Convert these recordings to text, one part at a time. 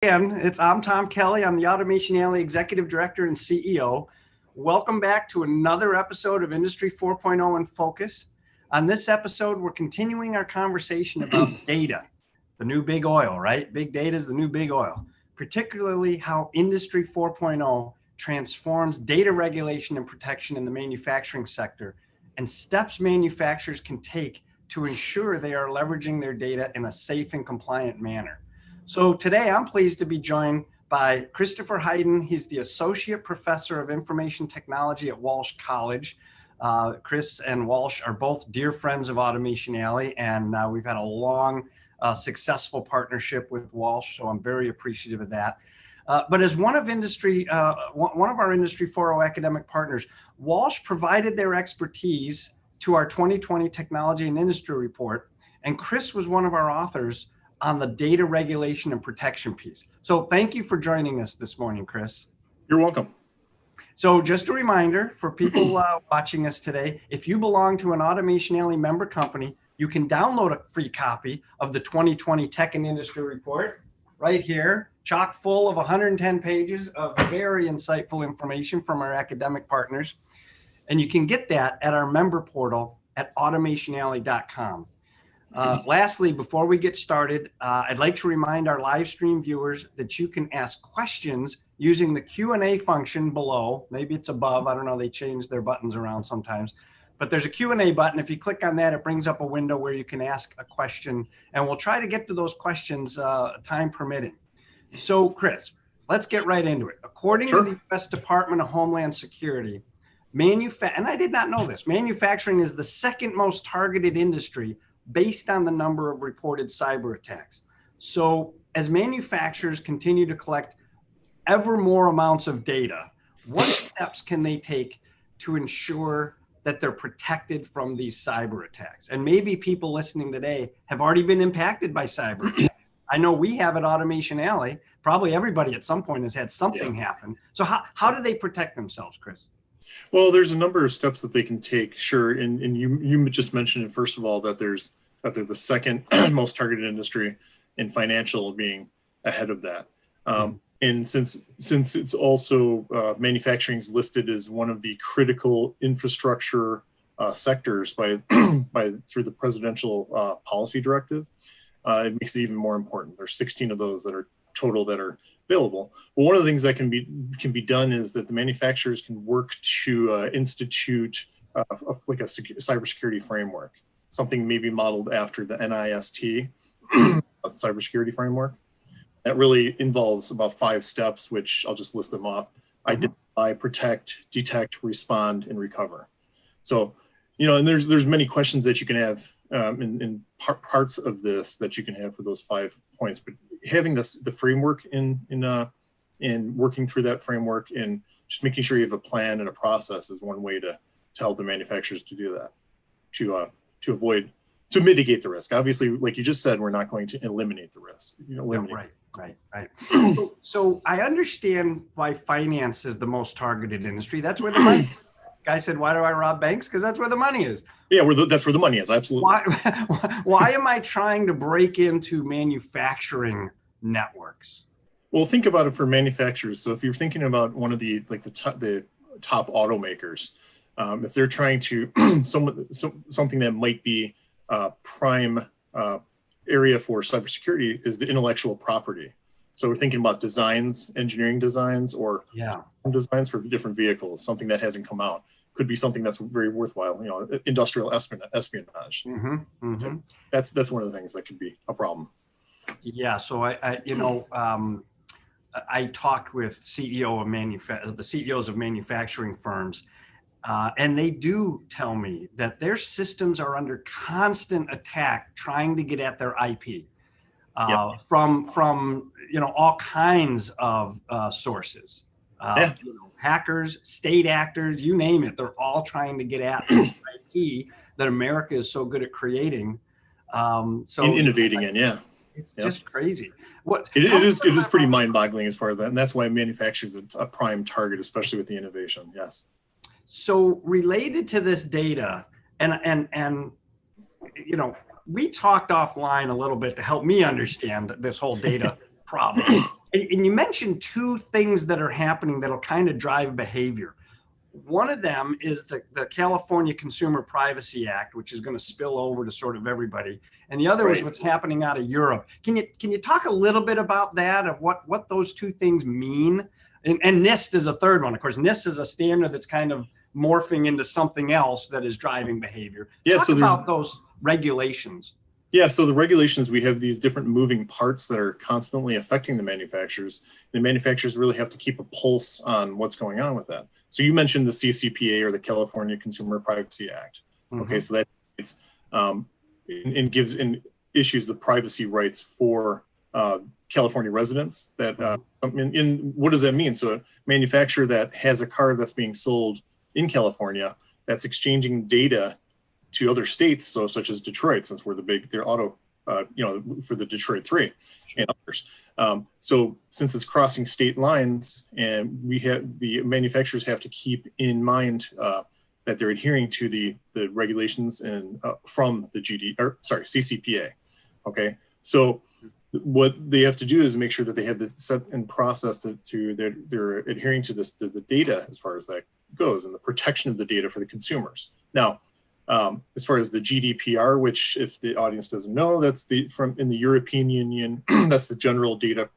I'm Tom Kelly. I'm the Automation Alley Executive Director and CEO. Welcome back to another episode of Industry 4.0 in Focus. On this episode, we're continuing our conversation about data, the new big oil, right? Big data is the new big oil, particularly how Industry 4.0 transforms data regulation and protection in the manufacturing sector and steps manufacturers can take to ensure they are leveraging their data in a safe and compliant manner. So today I'm pleased to be joined by Christopher Hayden. He's the Associate Professor of Information Technology at Walsh College. Chris and Walsh are both dear friends of Automation Alley, and we've had a long, successful partnership with Walsh, so I'm very appreciative of that. But as one of our Industry 4.0 academic partners, Walsh provided their expertise to our 2020 Technology and Industry Report, and Chris was one of our authors on the data regulation and protection piece. So thank you for joining us this morning, Chris. You're welcome. So just a reminder for people watching us today, if you belong to an Automation Alley member company, you can download a free copy of the 2020 Tech and Industry Report right here, chock full of 110 pages of very insightful information from our academic partners. And you can get that at our member portal at automationalley.com. Lastly, before we get started, I'd like to remind our live stream viewers that you can ask questions using the Q&A function below. Maybe it's above. I don't know. They change their buttons around sometimes. But there's a Q&A button. If you click on that, it brings up a window where you can ask a question. And we'll try to get to those questions time permitting. So, Chris, let's get right into it. According to the U.S. Department of Homeland Security, and I did not know this, manufacturing is the second most targeted industry based on the number of reported cyber attacks. So as manufacturers continue to collect ever more amounts of data, what steps can they take to ensure that they're protected from these cyber attacks? And maybe people listening today have already been impacted by cyber attacks. I know we have at Automation Alley, probably everybody at some point has had something happen. So how do they protect themselves, Chris? Well, there's a number of steps that they can take, sure. And you just mentioned it, first of all, that they're the second most targeted industry, and financial being ahead of that. And since it's also manufacturing is listed as one of the critical infrastructure sectors through the presidential policy directive, it makes it even more important. There's 16 of those that are total that are available. Well, one of the things that can be done is that the manufacturers can work to institute like a cybersecurity framework, something maybe modeled after the NIST cybersecurity framework. That really involves about 5 steps, which I'll just list them off: identify, protect, detect, respond, and recover. So, and there's many questions that you can have in parts of this that you can have for those 5 points, but having the framework in working through that framework and just making sure you have a plan and a process is one way to help the manufacturers to do that, to mitigate the risk. Obviously, like you just said, we're not going to eliminate the risk. Right. So I understand why finance is the most targeted industry. That's where the money is. Guy said, why do I rob banks? Because that's where the money is. Yeah, that's where the money is. Absolutely. Why am I trying to break into manufacturing networks? Well, think about it for manufacturers. So if you're thinking about one of the top automakers, if they're trying to something that might be prime area for cybersecurity is the intellectual property. So we're thinking about designs, engineering designs, or designs for different vehicles. Something that hasn't come out could be something that's very worthwhile. Industrial espionage. So that's one of the things that could be a problem. Yeah. So I talked with the CEOs of manufacturing firms. And they do tell me that their systems are under constant attack trying to get at their IP from all kinds of sources. Hackers, state actors, you name it. They're all trying to get at this IP that America is so good at creating. Innovating in, It's just crazy. It is pretty mind-boggling as far as that, and that's why manufacturers are a prime target, especially with the innovation. Yes. So related to this data, and we talked offline a little bit to help me understand this whole data problem. And you mentioned two things that are happening that'll kind of drive behavior. One of them is the California Consumer Privacy Act, which is going to spill over to sort of everybody. And the other is what's happening out of Europe. Can you talk a little bit about that, of what those two things mean? And NIST is a third one. Of course, NIST is a standard that's kind of morphing into something else that is driving behavior. Yeah, Talk about those regulations. Yeah, so the regulations, we have these different moving parts that are constantly affecting the manufacturers. The manufacturers really have to keep a pulse on what's going on with that. So you mentioned the CCPA, or the California Consumer Privacy Act. Mm-hmm. Okay, so that it's and gives and issues the privacy rights for California residents. That in what does that mean? So a manufacturer that has a car that's being sold in California that's exchanging data to other states, so such as Detroit, since we're their auto, for the Detroit 3 and others. So since it's crossing state lines, and the manufacturers have to keep in mind that they're adhering to the regulations and from the CCPA. Okay, so what they have to do is make sure that they have this set in process they're adhering to the data as far as that goes, and the protection of the data for the consumers. Now, as far as the GDPR, which, if the audience doesn't know, that's in the European Union, that's the General Data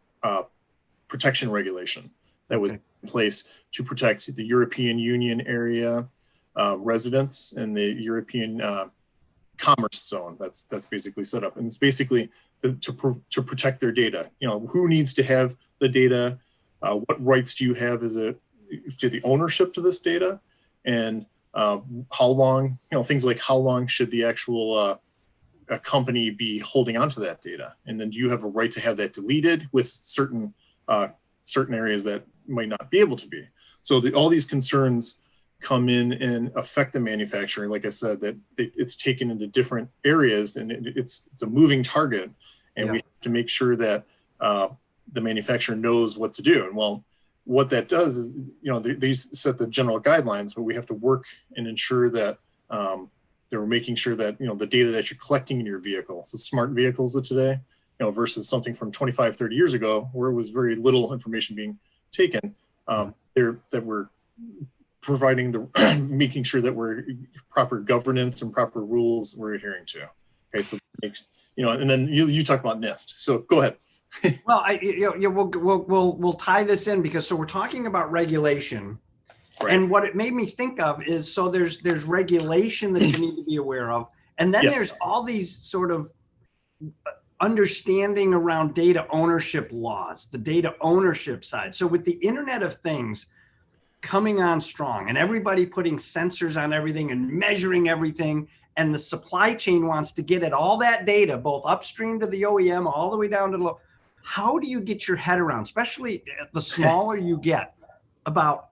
Protection Regulation that was in place to protect the European Union area residents and the European Commerce Zone. That's basically set up, and it's basically to protect their data. Who needs to have the data? What rights do you have to the ownership to this data, and how long, things like how long should the actual a company be holding onto that data, and then do you have a right to have that deleted with certain areas that might not be able to be. So all these concerns come in and affect the manufacturer. Like I said, that it's taken into different areas, and it's a moving target, and we have to make sure that the manufacturer knows what to do. And well, what that does is, they set the general guidelines, but we have to work and ensure that they're making sure that, the data that you're collecting in your vehicle, the smart vehicles of today, versus something from 25, 30 years ago, where it was very little information being taken, that we're providing making sure that we're proper governance and proper rules we're adhering to. Okay, so it makes, and then you talk about NIST. So go ahead. Well, we'll tie this in, because so we're talking about regulation, and what it made me think of is, so there's regulation that you need to be aware of, and then there's all these sort of understanding around data ownership laws, the data ownership side. So with the Internet of Things coming on strong, and everybody putting sensors on everything and measuring everything, and the supply chain wants to get at all that data, both upstream to the OEM all the way down to the low. How do you get your head around, especially the smaller you get, about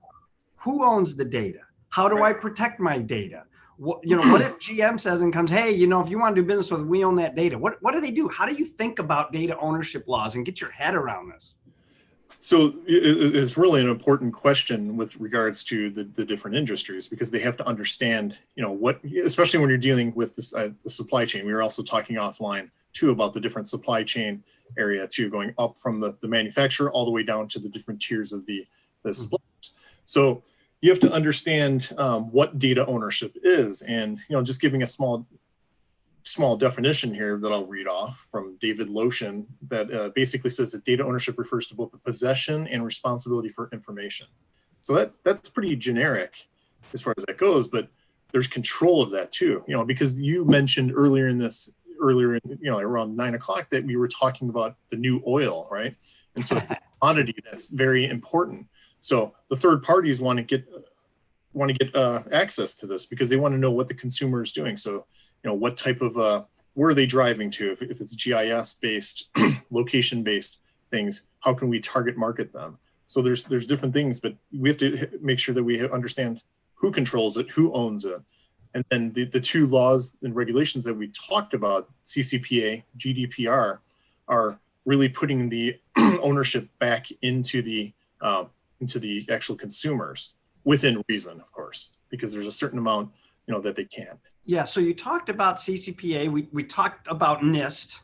who owns the data? How do I protect my data? What if GM says and comes, hey, if you want to do business with, we own that data. What do they do? How do you think about data ownership laws and get your head around this? So it's really an important question with regards to the different industries, because they have to understand, especially when you're dealing with this, the supply chain. We were also talking offline too about the different supply chain area too, going up from the manufacturer all the way down to the different tiers of the suppliers. So you have to understand what data ownership is, and just giving a small definition here that I'll read off from David Lotion, that basically says that data ownership refers to both the possession and responsibility for information. So that's pretty generic as far as that goes, but there's control of that too, because you mentioned earlier around 9 o'clock that we were talking about the new oil, right? And so it's a commodity that's very important. So the third parties want to get access to this, because they want to know what the consumer is doing. So what type of where are they driving to? If it's GIS based, location based things, how can we target market them? So there's different things, but we have to make sure that we understand who controls it, who owns it. And then the two laws and regulations that we talked about, CCPA, GDPR, are really putting the ownership back into the actual consumers, within reason, of course, because there's a certain amount, that they can. Yeah, so you talked about CCPA, we talked about NIST.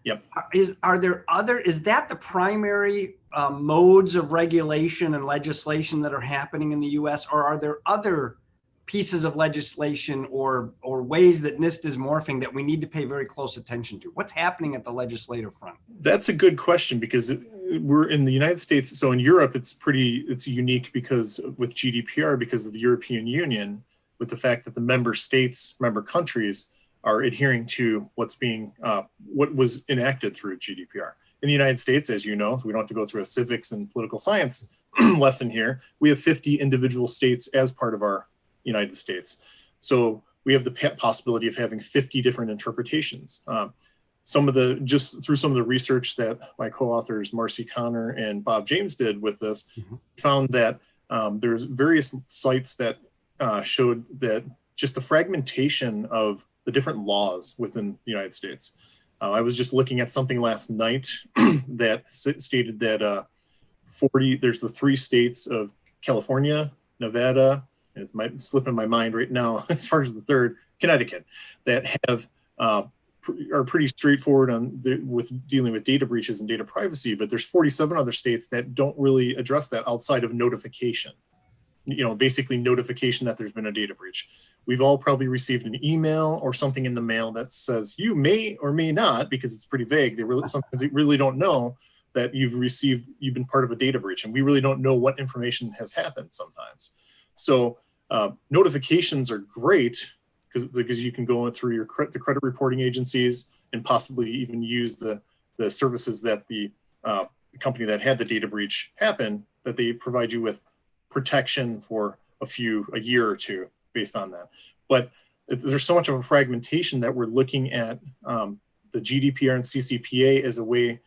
Yep. Is that the primary modes of regulation and legislation that are happening in the U.S., or are there other pieces of legislation or ways that NIST is morphing that we need to pay very close attention to? What's happening at the legislative front? That's a good question, because we're in the United States. So in Europe, it's unique because with GDPR, because of the European Union, with the fact that the member countries are adhering to what was enacted through GDPR. In the United States, as you know, so we don't have to go through a civics and political science lesson here. We have 50 individual states as part of our United States. So we have the possibility of having 50 different interpretations. Just through some of the research that my co-authors Marcy Connor and Bob James did with this, found that there's various sites that showed that just the fragmentation of the different laws within the United States. I was just looking at something last night that stated that there's the 3 states of California, Nevada, and it might slip in my mind right now as far as the third, Connecticut, that have are pretty straightforward with dealing with data breaches and data privacy, but there's 47 other states that don't really address that outside of notification. Basically notification that there's been a data breach. We've all probably received an email or something in the mail that says you may or may not, because it's pretty vague. Sometimes they really don't know that you've been part of a data breach, and we really don't know what information has happened sometimes. So notifications are great because you can go through the credit reporting agencies and possibly even use the services that the company that had the data breach happen, that they provide you with protection for a year or two based on that. But there's so much of a fragmentation that we're looking at the GDPR and CCPA as a way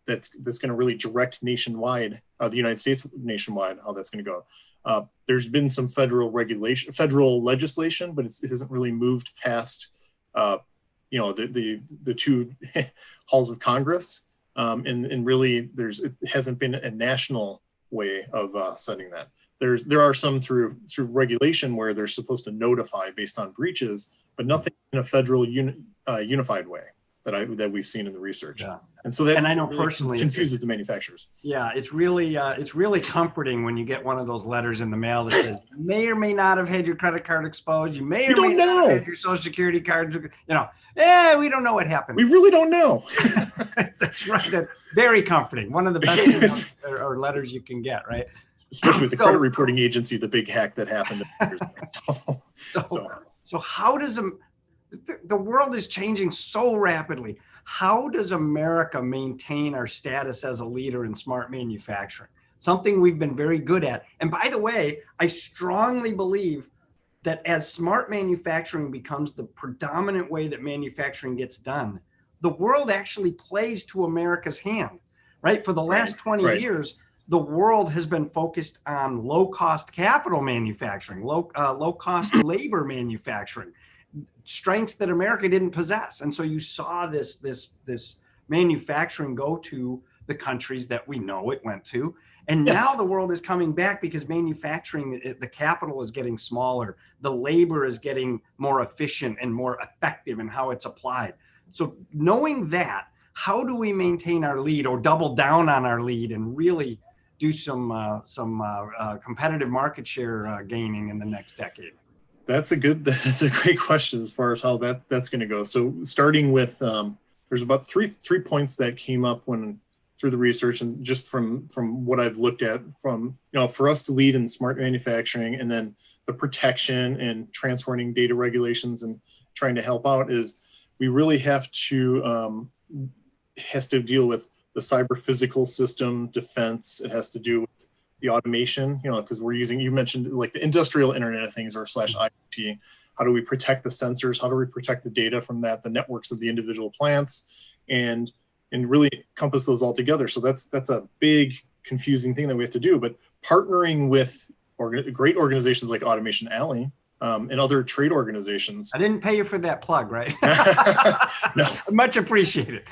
that's going to really direct nationwide, the United States nationwide, how that's going to go. There's been some federal legislation, but it hasn't really moved past the 2 halls of Congress, and really it hasn't been a national way of setting that. There are some through regulation where they're supposed to notify based on breaches, but nothing in a federal unified way that we've seen in the research. Yeah. And so that I know really personally confuses the manufacturers. Yeah, it's really comforting when you get one of those letters in the mail that says you may or may not have had your credit card exposed. You may or may not have had your social security card. We don't know what happened. We really don't know. That's right. That's very comforting. One of the best or letters you can get, right? Especially with the credit reporting agency, the big hack that happened. So how does the world is changing so rapidly? How does America maintain our status as a leader in smart manufacturing? Something we've been very good at. And by the way, I strongly believe that as smart manufacturing becomes the predominant way that manufacturing gets done, the world actually plays to America's hand, right? For the last 20 years, the world has been focused on low-cost capital manufacturing, low-cost labor manufacturing, strengths that America didn't possess. And so you saw this manufacturing go to the countries that we know it went to. And now the world is coming back because manufacturing, the capital is getting smaller. The labor is getting more efficient and more effective in how it's applied. So knowing that, how do we maintain our lead or double down on our lead and really do some competitive market share gaining in the next decade? That's a great question as far as how that's going to go. So starting with, there's about three points that came up through the research, and just from what I've looked at, for us to lead in smart manufacturing, and then the protection and transferring data regulations and trying to help out, is we really has to deal with the cyber physical system defense. It has to do with the automation, because you mentioned like the industrial Internet of Things or /IoT. How do we protect the sensors? How do we protect the data from that, the networks of the individual plants, and really encompass those all together? So that's a big confusing thing that we have to do. But partnering with great organizations like Automation Alley and other trade organizations. I didn't pay you for that plug, right? No. Much appreciated.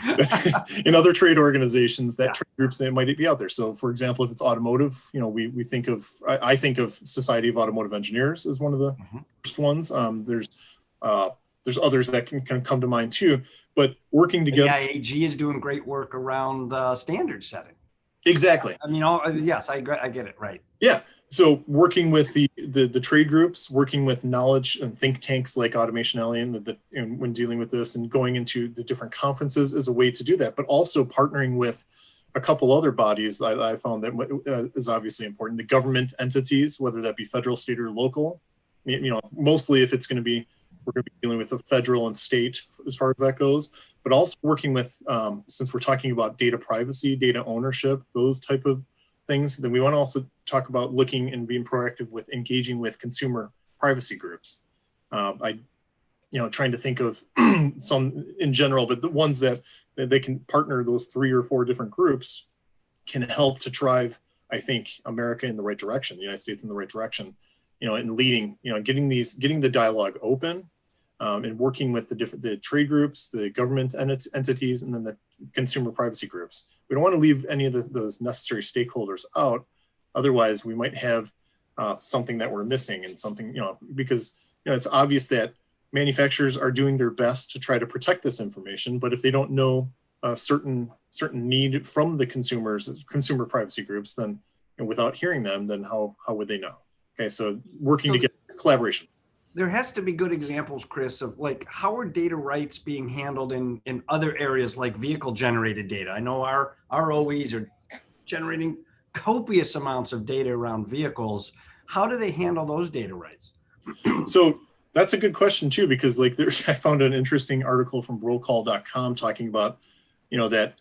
In other trade organizations, trade groups, they might be out there. So for example, if it's automotive, we think of, I think of Society of Automotive Engineers as one of the first ones. There's others that can come to mind too. but working The together. IAG is doing great work around standard setting. Exactly. I mean, yes, I get it, right. Yeah. So working with the trade groups, working with knowledge and think tanks like Automation Alley and when dealing with this and going into the different conferences is a way to do that, but also partnering with a couple other bodies I found that is obviously important. The government entities, whether that be federal, state, or local, mostly if it's going to be, we're going to be dealing with the federal and state as far as that goes, but also working with, since we're talking about data privacy, data ownership, those type of things, then we want to also talk about looking and being proactive with engaging with consumer privacy groups. Trying to think of some in general, but the ones that they can partner, those 3 or 4 different groups can help to drive, I think, America in the right direction, the United States in the right direction, in leading, getting the dialogue open, and working with the trade groups, the government entities, and then the consumer privacy groups. We don't want to leave any of those necessary stakeholders out. Otherwise, we might have something that we're missing, and something, because it's obvious that manufacturers are doing their best to try to protect this information, but if they don't know a certain need from the consumer privacy groups, then without hearing them, then how would they know? Okay, so working together, collaboration. There has to be good examples, Chris, of like how are data rights being handled in other areas like vehicle generated data. I know our OEs are generating copious amounts of data around vehicles. How do they handle those data rights? So that's a good question too, because I found an interesting article from rollcall.com talking about, that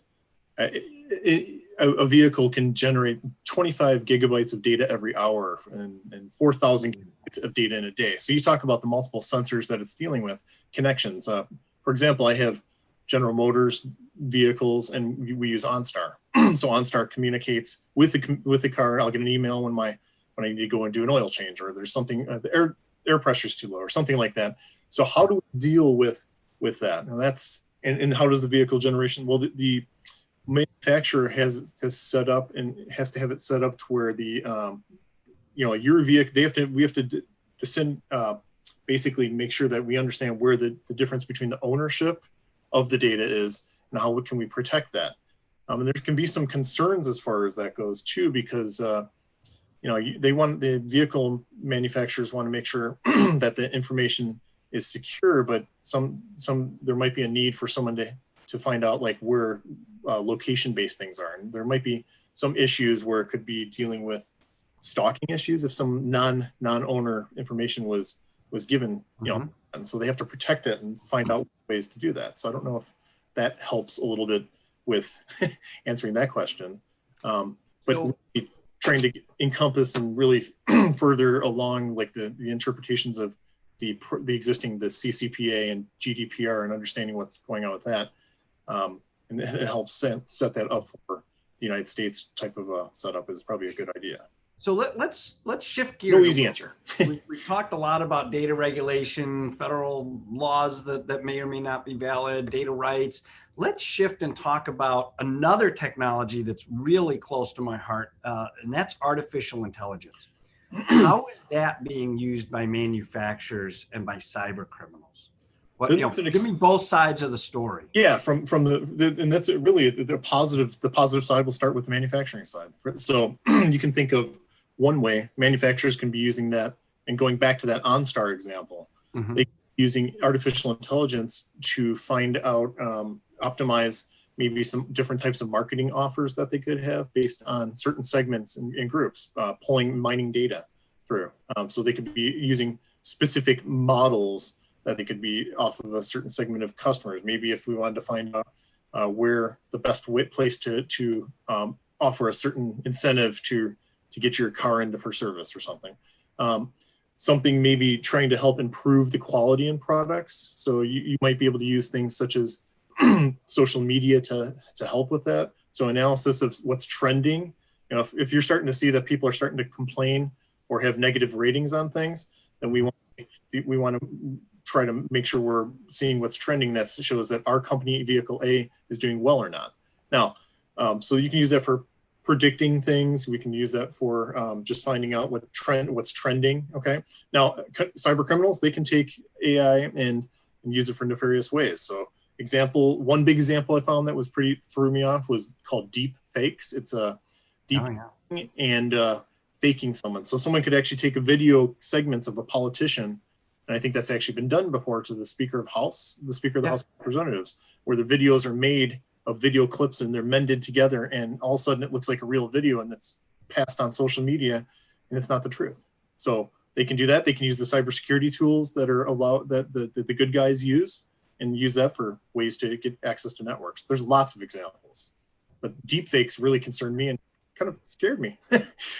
a vehicle can generate 25 gigabytes of data every hour and 4,000 gigabytes of data in a day. So you talk about the multiple sensors that it's dealing with, connections. For example, I have General Motors vehicles, and we use OnStar. So OnStar communicates with the car. I'll get an email when I need to go and do an oil change, or there's something, the air pressure is too low, or something like that. So how do we deal with that? Now and how does the vehicle generation? Well, the manufacturer has set up and has to have it set up to where your vehicle, we have to send, basically make sure that we understand where the difference between the ownership of the data is and how can we protect that. And there can be some concerns as far as that goes too, because the vehicle manufacturers want to make sure that the information is secure, but there might be a need for someone to find out like where location-based things are. And there might be some issues where it could be dealing with stalking issues if some non-owner information was given, and so they have to protect it and find out ways to do that. So I don't know if that helps a little bit with answering that question. But really trying to encompass and really further along like the interpretations of the existing, the CCPA and GDPR, and understanding what's going on with that. And it helps set that up for the United States type of a setup is probably a good idea. So let's shift gears. No easy answer. we talked a lot about data regulation, federal laws that may or may not be valid, data rights. Let's shift and talk about another technology that's really close to my heart, and that's artificial intelligence. How is that being used by manufacturers and by cyber criminals? Give me both sides of the story. Yeah, from and that's really the positive. The positive side will start with the manufacturing side. So you can think of one way manufacturers can be using that, and going back to that OnStar example, they using artificial intelligence to find out, optimize maybe some different types of marketing offers that they could have based on certain segments and groups, mining data through. So they could be using specific models that they could be off of a certain segment of customers. Maybe if we wanted to find out where the best place to offer a certain incentive to get your car into for service or something. Something maybe trying to help improve the quality in products. So you might be able to use things such as social media to help with that. So analysis of what's trending. If you're starting to see that people are starting to complain or have negative ratings on things, then we want to try to make sure we're seeing what's trending that shows that our company vehicle A is doing well or not. Now, so you can use that for predicting things. We can use that for just finding out what's trending. Okay. Now, cyber criminals, they can take AI and use it for nefarious ways. So one big example I found that was threw me off was called deep fakes. It's a deep and faking someone. So someone could actually take a video segments of a politician, and I think that's actually been done before, to the Speaker of the House of Representatives, where the videos are made of video clips and they're mended together, and all of a sudden it looks like a real video, and that's passed on social media, and it's not the truth. So they can do that. They can use the cybersecurity tools that are allowed, that the good guys use, and use that for ways to get access to networks. There's lots of examples, but deepfakes really concerned me and kind of scared me.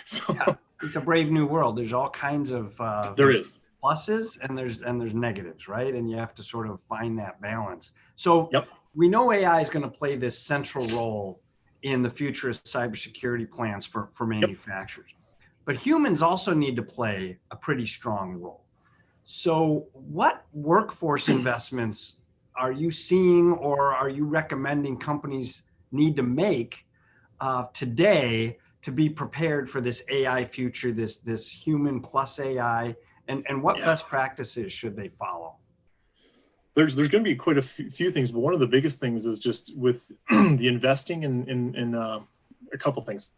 So it's a brave new world. There's all kinds of there is pluses and there's negatives, right? And you have to sort of find that balance. So we know AI is going to play this central role in the futurist cybersecurity plans for manufacturers. But humans also need to play a pretty strong role. So what workforce investments are you seeing, or are you recommending companies need to make today to be prepared for this AI future, this human plus AI, and what best practices should they follow? There's going to be quite a few things, but one of the biggest things is just with the investing in a couple things.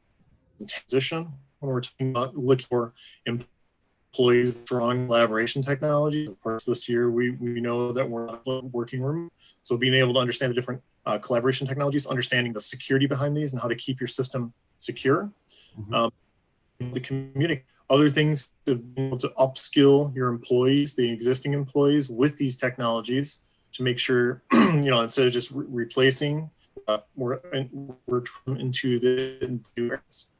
Transition, when we're talking about looking for employees, strong collaboration technologies. Of course, this year we know that we're not working remote, so being able to understand the different collaboration technologies, understanding the security behind these, and how to keep your system secure. The community, other things, to be able to upskill your employees, the existing employees, with these technologies to make sure, instead of just replacing, we're into the new areas.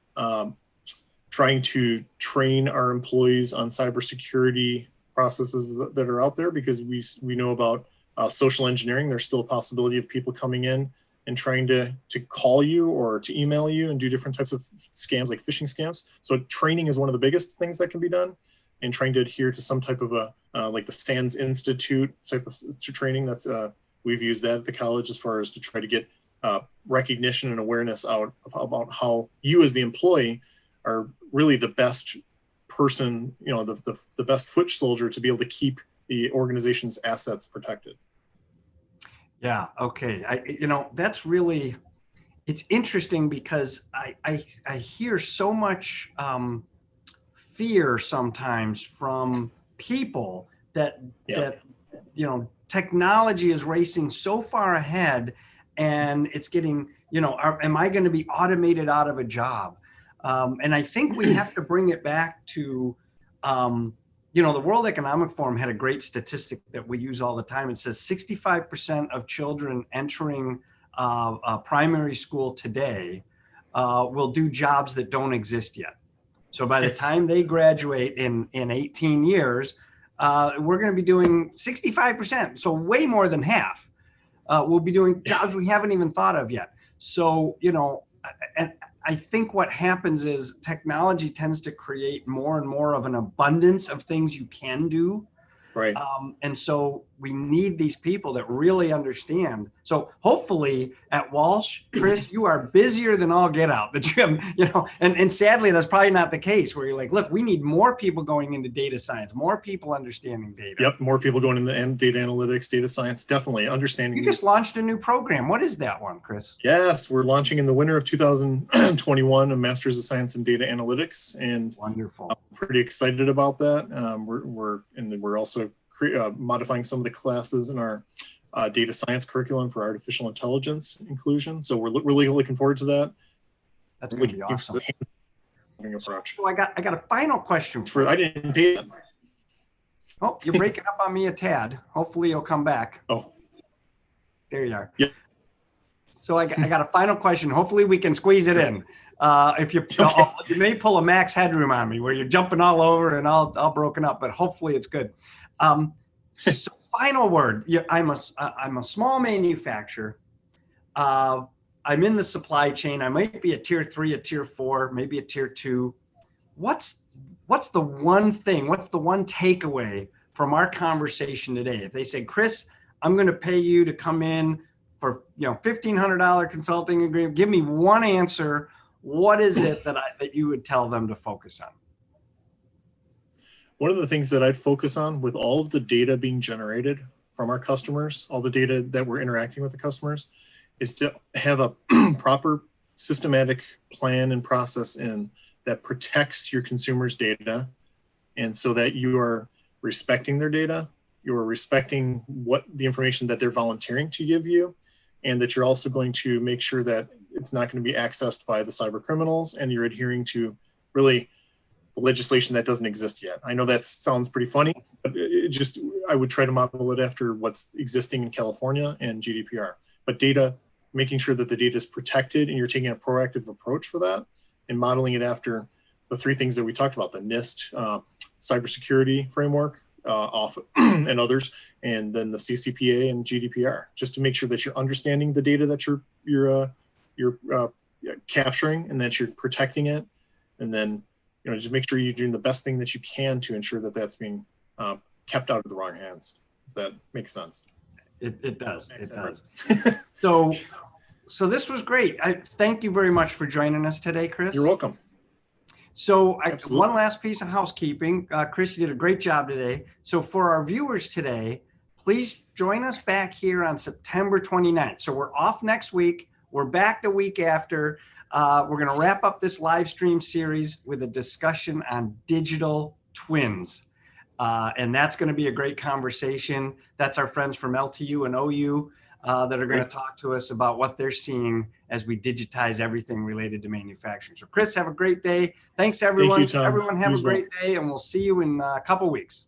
Trying to train our employees on cybersecurity processes that are out there, because we know about social engineering. There's still a possibility of people coming in and trying to call you or to email you and do different types of scams, like phishing scams. So training is one of the biggest things that can be done, and trying to adhere to some type of like the SANS Institute type of training. That's we've used that at the college, as far as to try to get recognition and awareness out about how you as the employee are really the best person, the best foot soldier to be able to keep the organization's assets protected. Yeah. Okay. That's really, it's interesting, because I hear so much fear sometimes from people that technology is racing so far ahead, and it's getting, am I going to be automated out of a job? And I think we have to bring it back to, the World Economic Forum had a great statistic that we use all the time. It says 65% of children entering primary school today will do jobs that don't exist yet. So by the time they graduate in 18 years, we're going to be doing 65%. So way more than half. We'll be doing jobs we haven't even thought of yet. So, and I think what happens is technology tends to create more and more of an abundance of things you can do. Right. And so we need these people that really understand. So hopefully at Walsh, Chris, you are busier than all get out, the gym, and sadly, that's probably not the case, where you're like, look, we need more people going into data science, more people understanding data. Yep. More people going into data analytics, data science, definitely understanding. You just launched a new program. What is that one, Chris? Yes, we're launching in the winter of 2021 a Master's of Science in Data Analytics, and wonderful. I'm pretty excited about that. We're also modifying some of the classes in our data science curriculum for artificial intelligence inclusion. So we're really looking forward to that. That's going to be awesome. Approach. So I got a final question for you. I didn't pay that. Oh, you're breaking up on me a tad. Hopefully you'll come back. Oh, there you are. Yep. So I got a final question. Hopefully we can squeeze it in. If you may pull a max headroom on me, where you're jumping all over and all broken up, but hopefully it's good. So final word. I'm a small manufacturer. I'm in the supply chain. I might be a tier 3, a tier 4, maybe a tier 2. What's the one thing? What's the one takeaway from our conversation today? If they say, Chris, I'm going to pay you to come in for $1,500 consulting agreement, give me one answer. What is it that you would tell them to focus on? One of the things that I'd focus on, with all of the data being generated from our customers, all the data that we're interacting with the customers, is to have a proper systematic plan and process in that protects your consumers' data, and so that you are respecting their data, you're respecting what the information that they're volunteering to give you, and that you're also going to make sure that it's not going to be accessed by the cyber criminals, and you're adhering to really the legislation that doesn't exist yet. I know that sounds pretty funny, but I would try to model it after what's existing in California and GDPR. But data, making sure that the data is protected and you're taking a proactive approach for that, and modeling it after the three things that we talked about: the NIST cybersecurity framework, and others, and then the CCPA and GDPR, just to make sure that you're understanding the data that you're capturing, and that you're protecting it, and then just make sure you're doing the best thing that you can to ensure that that's being kept out of the wrong hands. If that makes sense. It does. Thanks, it does. So this was great. I thank you very much for joining us today, Chris. You're welcome. So one last piece of housekeeping. Chris, you did a great job today. So for our viewers today, please join us back here on September 29th. So we're off next week. We're back the week after. We're going to wrap up this live stream series with a discussion on digital twins. And that's going to be a great conversation. That's our friends from LTU and OU that are going to talk to us about what they're seeing as we digitize everything related to manufacturing. So Chris, have a great day. Thanks everyone. Thank you, Tom. Everyone have a great day, and we'll see you in a couple weeks.